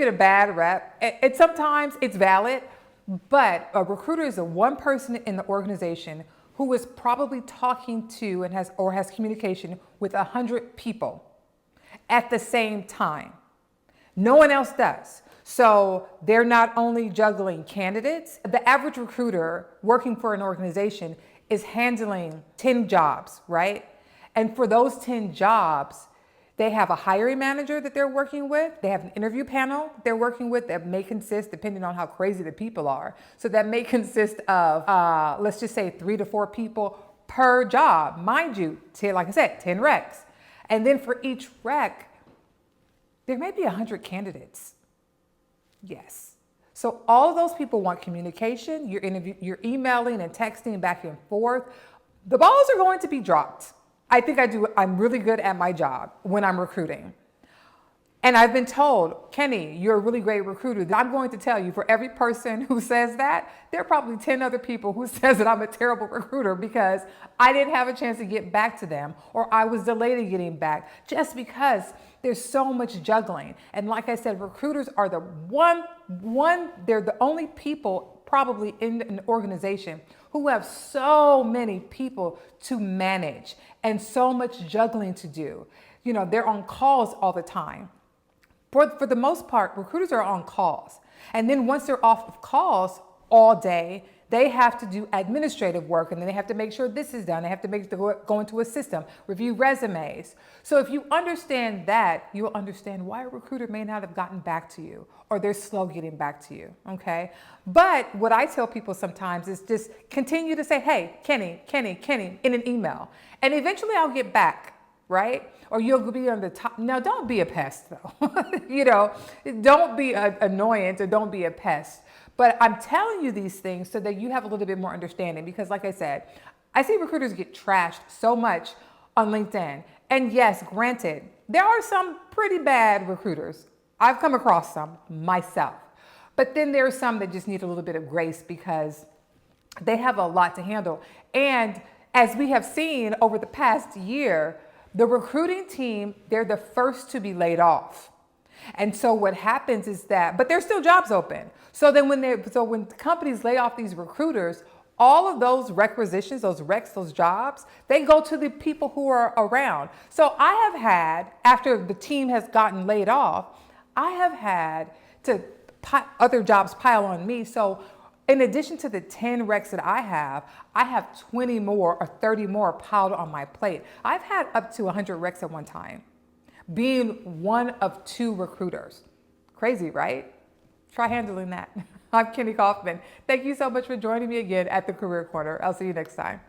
get a bad rep, and sometimes it's valid, but a recruiter is the one person in the organization who is probably talking to and has communication with 100 people at the same time. No one else does. So they're not only juggling candidates, the average recruiter working for an organization is handling 10 jobs, right? And for those 10 jobs, they have a hiring manager that they're working with. They have an interview panel they're working with that may consist, depending on how crazy the people are. So that may consist of, let's just say 3 to 4 people per job. Mind you, like I said, 10 recs. And then for each rec, there may be 100 candidates. Yes. So all of those people want communication. You're emailing and texting back and forth. The balls are going to be dropped. I think I'm really good at my job when I'm recruiting. And I've been told, Kenny, you're a really great recruiter. I'm going to tell you, for every person who says that, there are probably 10 other people who says that I'm a terrible recruiter because I didn't have a chance to get back to them, or I was delayed in getting back, just because there's so much juggling. And like I said, recruiters are they're the only people probably in an organization who have so many people to manage and so much juggling to do. You know, they're on calls all the time. For the most part, recruiters are on calls. And then once they're off of calls all day, they have to do administrative work, and then they have to make sure this is done. They have to go into a system, review resumes. So if you understand that, you'll understand why a recruiter may not have gotten back to you, or they're slow getting back to you, okay? But what I tell people sometimes is just continue to say, hey, Kenny, in an email. And eventually I'll get back, right? Or you'll be on the top. Now, don't be a pest, though. You know, don't be an annoyance, or don't be a pest. But I'm telling you these things so that you have a little bit more understanding, because like I said, I see recruiters get trashed so much on LinkedIn. And yes, granted, there are some pretty bad recruiters. I've come across some myself. But then there are some that just need a little bit of grace because they have a lot to handle. And as we have seen over the past year, the recruiting team, they're the first to be laid off. And so what happens is that, but there's still jobs open. So then when companies lay off these recruiters, all of those requisitions, those recs, those jobs, they go to the people who are around. So I have had, after the team has gotten laid off, I have had to other jobs pile on me. So in addition to the 10 recs that I have 20 more or 30 more piled on my plate. I've had up to 100 recs at one time, being one of 2 recruiters. Crazy, right? Try handling that. I'm Kenny Kaufman. Thank you so much for joining me again at the Career Corner. I'll see you next time.